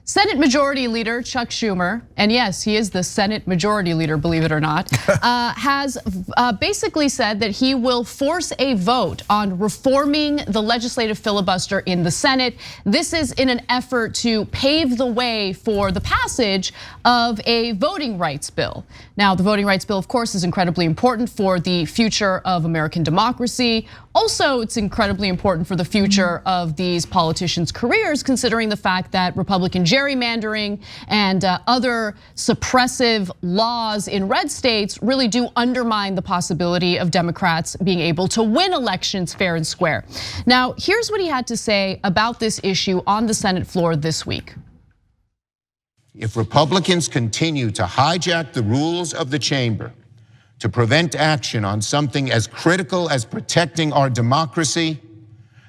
Senate Majority Leader Chuck Schumer, and yes, he is the Senate Majority Leader, believe it or not, has basically said that he will force a vote on reforming the legislative filibuster in the Senate. This is in an effort to pave the way for the passage of a voting rights bill. Now, the voting rights bill, of course, is incredibly important for the future of American democracy. Also, it's incredibly important for the future of these politicians' careers, considering the fact that Republican gerrymandering and other suppressive laws in red states really do undermine the possibility of Democrats being able to win elections fair and square. Now, here's what he had to say about this issue on the Senate floor this week. If Republicans continue to hijack the rules of the chamber to prevent action on something as critical as protecting our democracy,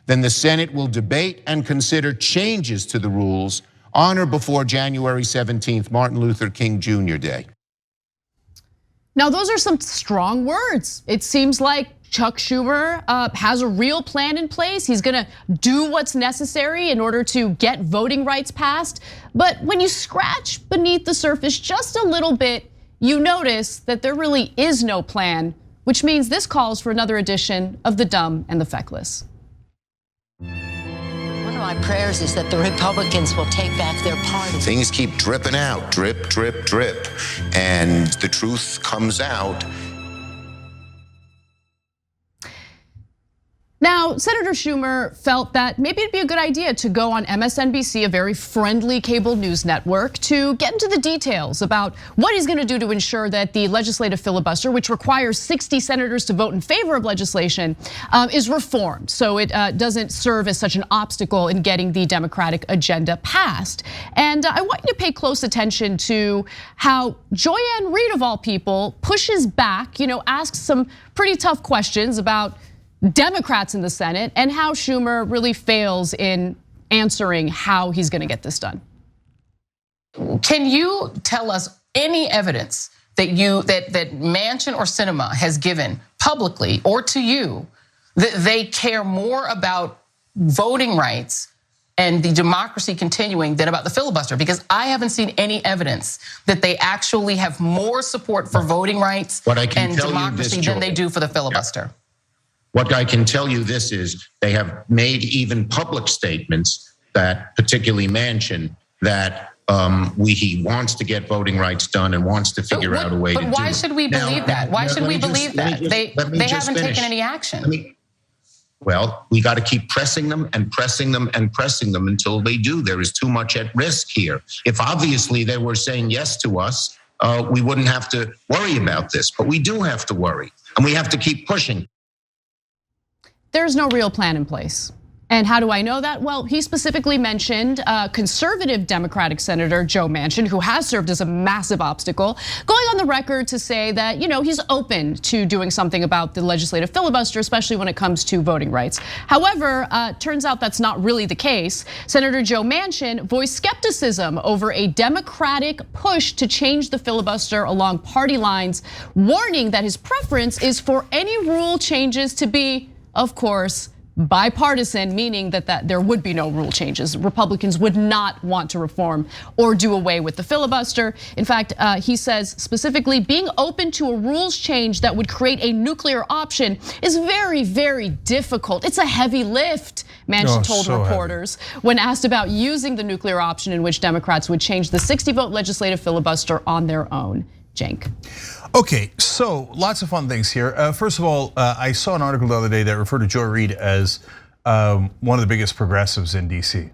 then the Senate will debate and consider changes to the rules on or before January 17th, Martin Luther King Jr. Day. Now, those are some strong words. It seems like Chuck Schumer has a real plan in place. He's gonna do what's necessary in order to get voting rights passed. But when you scratch beneath the surface just a little bit, you notice that there really is no plan, which means this calls for another edition of The Dumb and the Feckless. One of my prayers is that the Republicans will take back their party. Things keep dripping out, drip, drip, drip, and the truth comes out. Now, Senator Schumer felt that maybe it'd be a good idea to go on MSNBC, a very friendly cable news network, to get into the details about what he's gonna do to ensure that the legislative filibuster, which requires 60 senators to vote in favor of legislation, is reformed so it doesn't serve as such an obstacle in getting the Democratic agenda passed. And I want you to pay close attention to how Joyanne Reid, of all people, pushes back, asks some pretty tough questions about Democrats in the Senate and how Schumer really fails in answering how he's gonna get this done. Can you tell us any evidence that Manchin or Sinema has given publicly or to you that they care more about voting rights and the democracy continuing than about the filibuster? Because I haven't seen any evidence that they actually have more support for voting rights and democracy than they do for the filibuster. What I can tell you this is they have made even public statements that, particularly Manchin, that he wants to get voting rights done and wants to figure out a way to do it. But why should we believe that? Why should we believe that? They haven't taken any action. Well, we got to keep pressing them and pressing them and pressing them until they do. There is too much at risk here. If obviously they were saying yes to us, we wouldn't have to worry about this, but we do have to worry and we have to keep pushing. There's no real plan in place. And how do I know that? Well, he specifically mentioned conservative Democratic Senator Joe Manchin, who has served as a massive obstacle, going on the record to say that he's open to doing something about the legislative filibuster, especially when it comes to voting rights. However, turns out that's not really the case. Senator Joe Manchin voiced skepticism over a Democratic push to change the filibuster along party lines, warning that his preference is for any rule changes to be, of course, bipartisan, meaning that there would be no rule changes. Republicans would not want to reform or do away with the filibuster. In fact, he says specifically being open to a rules change that would create a nuclear option is very, very difficult. It's a heavy lift, Manchin told reporters when asked about using the nuclear option in which Democrats would change the 60-vote legislative filibuster on their own. Cenk. Okay, so lots of fun things here. First of all, I saw an article the other day that referred to Joy Reid as one of the biggest progressives in DC.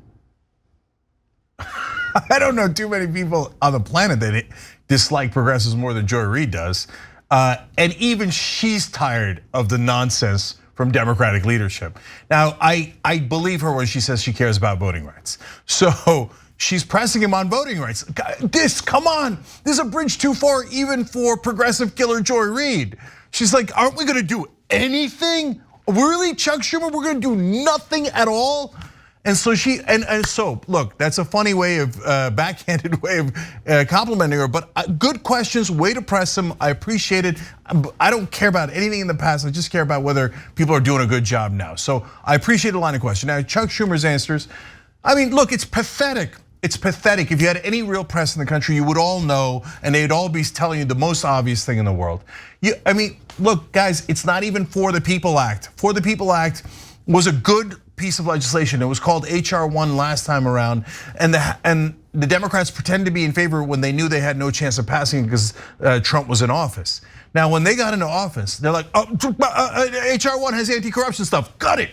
I don't know too many people on the planet that dislike progressives more than Joy Reid does. And even she's tired of the nonsense from Democratic leadership. Now, I believe her when she says she cares about voting rights. So she's pressing him on voting rights. Come on, this is a bridge too far even for progressive killer Joy Reid. She's like, aren't we gonna do anything? Really, Chuck Schumer, we're gonna do nothing at all? And so so look, that's a funny way of, backhanded way of complimenting her, but good questions, way to press them, I appreciate it. I don't care about anything in the past, I just care about whether people are doing a good job now. So I appreciate the line of question. Now, Chuck Schumer's answers, I mean, look, it's pathetic. It's pathetic. If you had any real press in the country, you would all know, and they'd all be telling you the most obvious thing in the world. I mean, look, guys, it's not even For the People Act. For the People Act was a good piece of legislation. It was called HR 1 last time around, and the Democrats pretended to be in favor when they knew they had no chance of passing because Trump was in office. Now, when they got into office, they're like, oh, HR 1 has anti-corruption stuff, got it.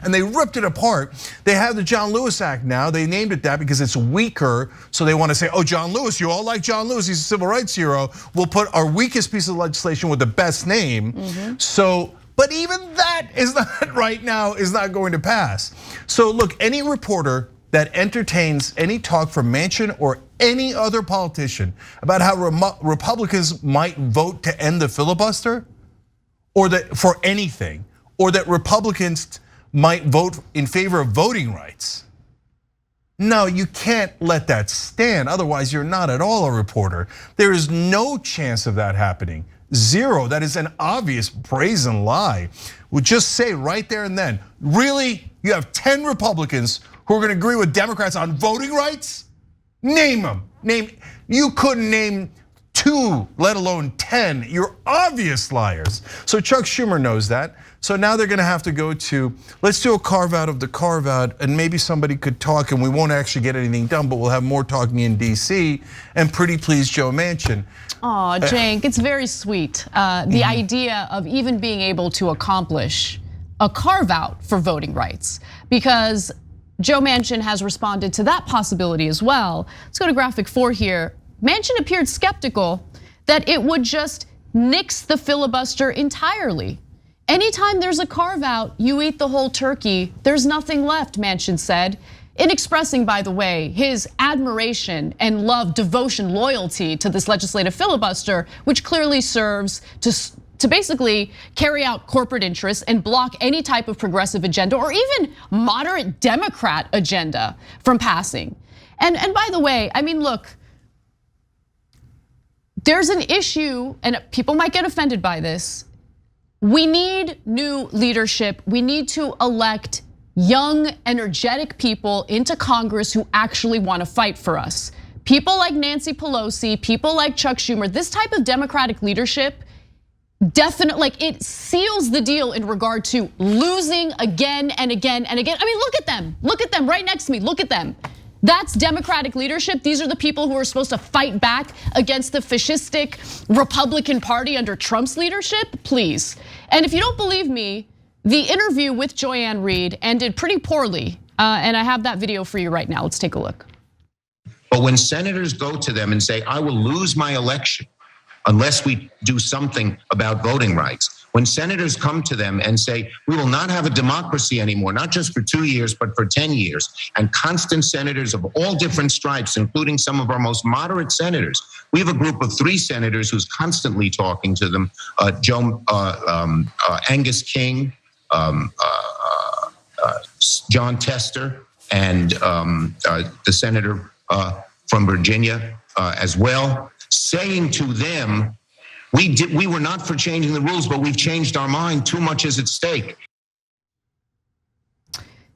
And they ripped it apart. They have the John Lewis Act now. They named it that because it's weaker. So they want to say, oh, John Lewis, you all like John Lewis, he's a civil rights hero. We'll put our weakest piece of legislation with the best name. So, but even that is not right now, is not going to pass. So look, any reporter that entertains any talk from Manchin or any other politician about how Republicans might vote to end the filibuster, or that for anything, or that Republicans might vote in favor of voting rights. No, you can't let that stand. Otherwise, you're not at all a reporter. There is no chance of that happening. Zero. That is an obvious brazen lie. We'll just say right there and then, really, you have 10 Republicans who are going to agree with Democrats on voting rights? Name them. You couldn't name 2, let alone 10. You're obvious liars. So Chuck Schumer knows that. So now they're going to have to go to, let's do a carve out of the carve out, and maybe somebody could talk, and we won't actually get anything done, but we'll have more talking in DC, and pretty please Joe Manchin. Oh, Cenk, it's very sweet. The idea of even being able to accomplish a carve out for voting rights, because Joe Manchin has responded to that possibility as well. Let's go to graphic 4 here. Manchin appeared skeptical that it would just nix the filibuster entirely. Anytime there's a carve out, you eat the whole turkey. There's nothing left, Manchin said, in expressing, by the way, his admiration and love, devotion, loyalty to this legislative filibuster, which clearly serves to basically carry out corporate interests and block any type of progressive agenda or even moderate Democrat agenda from passing. And by the way, I mean, look, there's an issue, and people might get offended by this. We need new leadership. We need to elect young, energetic people into Congress who actually want to fight for us. People like Nancy Pelosi, people like Chuck Schumer, this type of Democratic leadership definitely, like, it seals the deal in regard to losing again and again and again. I mean, look at them right next to me, look at them. That's Democratic leadership. These are the people who are supposed to fight back against the fascistic Republican Party under Trump's leadership, please. And if you don't believe me, the interview with Reid ended pretty poorly. And I have that video for you right now, let's take a look. But when senators go to them and say, I will lose my election unless we do something about voting rights. When senators come to them and say, we will not have a democracy anymore, not just for 2 years, but for 10 years, and constant senators of all different stripes, including some of our most moderate senators. We have a group of 3 senators who's constantly talking to them, Angus King, John Tester, and the senator from Virginia as well, saying to them, we were not for changing the rules, but we've changed our mind. Too much is at stake.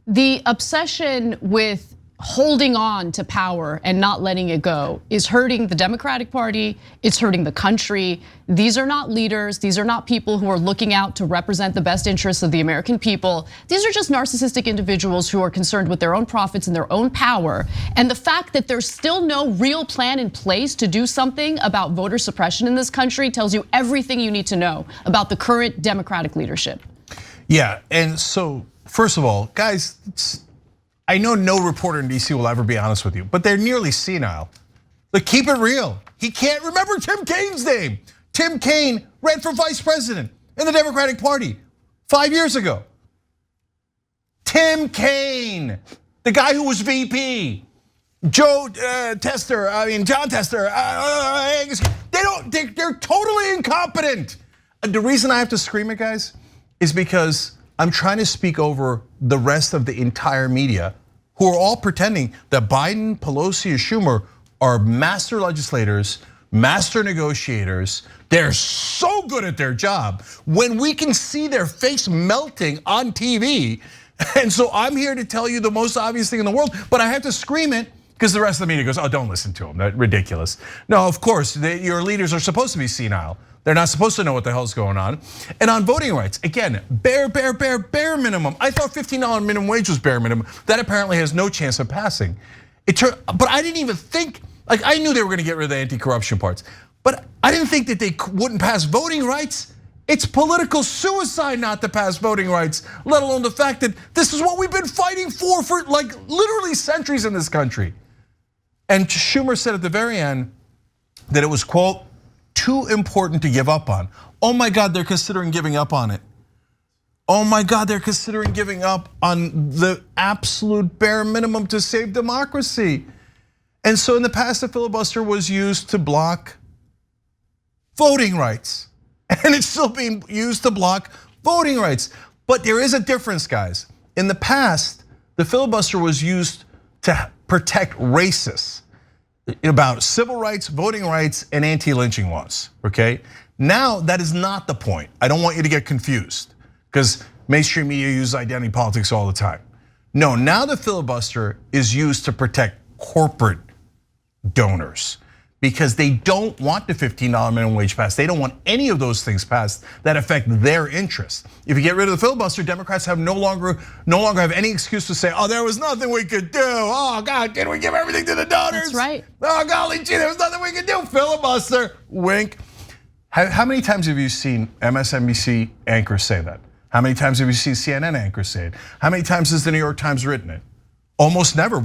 The obsession with holding on to power and not letting it go is hurting the Democratic Party, it's hurting the country. These are not leaders, these are not people who are looking out to represent the best interests of the American people. These are just narcissistic individuals who are concerned with their own profits and their own power. And the fact that there's still no real plan in place to do something about voter suppression in this country tells you everything you need to know about the current Democratic leadership. Yeah, and so first of all, guys, I know no reporter in DC will ever be honest with you, but they're nearly senile. But keep it real. He can't remember Tim Kaine's name. Tim Kaine ran for vice president in the Democratic Party 5 years ago. Tim Kaine, the guy who was VP. John Tester, they're totally incompetent. The reason I have to scream it, guys, is because I'm trying to speak over the rest of the entire media who are all pretending that Biden, Pelosi, and Schumer are master legislators, master negotiators. They're so good at their job when we can see their face melting on TV. And so I'm here to tell you the most obvious thing in the world, but I have to scream it Because the rest of the media goes, oh, don't listen to them, that's ridiculous. No, of course, your leaders are supposed to be senile. They're not supposed to know what the hell's going on. And on voting rights, again, bare minimum. I thought $15 minimum wage was bare minimum. That apparently has no chance of passing. But I didn't even think, like I knew they were gonna get rid of the anti-corruption parts, but I didn't think that they wouldn't pass voting rights. It's political suicide not to pass voting rights, let alone the fact that this is what we've been fighting for like literally centuries in this country. And Schumer said at the very end that it was, quote, too important to give up on. Oh my God, they're considering giving up on it. Oh my God, they're considering giving up on the absolute bare minimum to save democracy. And so in the past, the filibuster was used to block voting rights. And it's still being used to block voting rights. But there is a difference, guys. In the past, the filibuster was used to protect racists about civil rights, voting rights, and anti-lynching laws, okay? Now, that is not the point. I don't want you to get confused because mainstream media uses identity politics all the time. No, now the filibuster is used to protect corporate donors because they don't want the $15 minimum wage passed. They don't want any of those things passed that affect their interests. If you get rid of the filibuster, Democrats have no longer have any excuse to say, oh, there was nothing we could do. Oh God, didn't we give everything to the donors? That's right. Oh golly gee, there was nothing we could do. Filibuster, wink. How many times have you seen MSNBC anchors say that? How many times have you seen CNN anchors say it? How many times has the New York Times written it? Almost never.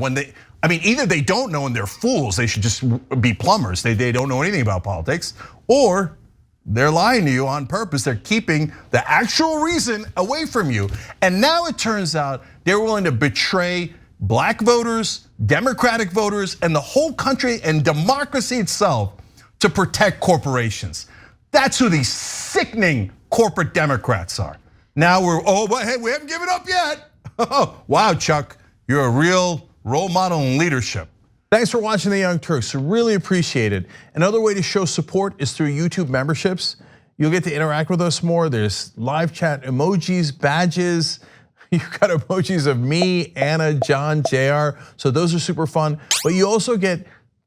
Either they don't know and they're fools, they should just be plumbers, they don't know anything about politics, or they're lying to you on purpose. They're keeping the actual reason away from you. And now it turns out they're willing to betray black voters, Democratic voters, and the whole country and democracy itself to protect corporations. That's who these sickening corporate Democrats are. Now but hey, we haven't given up yet. Wow, Chuck, you're a real role model in leadership. Thanks for watching The Young Turks, really appreciate it. Another way to show support is through YouTube memberships. You'll get to interact with us more. There's live chat emojis, badges. You've got emojis of me, Anna, John, JR, so those are super fun. But you also get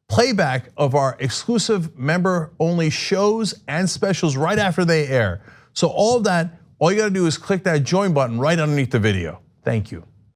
playback of our exclusive member-only shows and specials right after they air. So all of that, all you gotta do is click that join button right underneath the video. Thank you.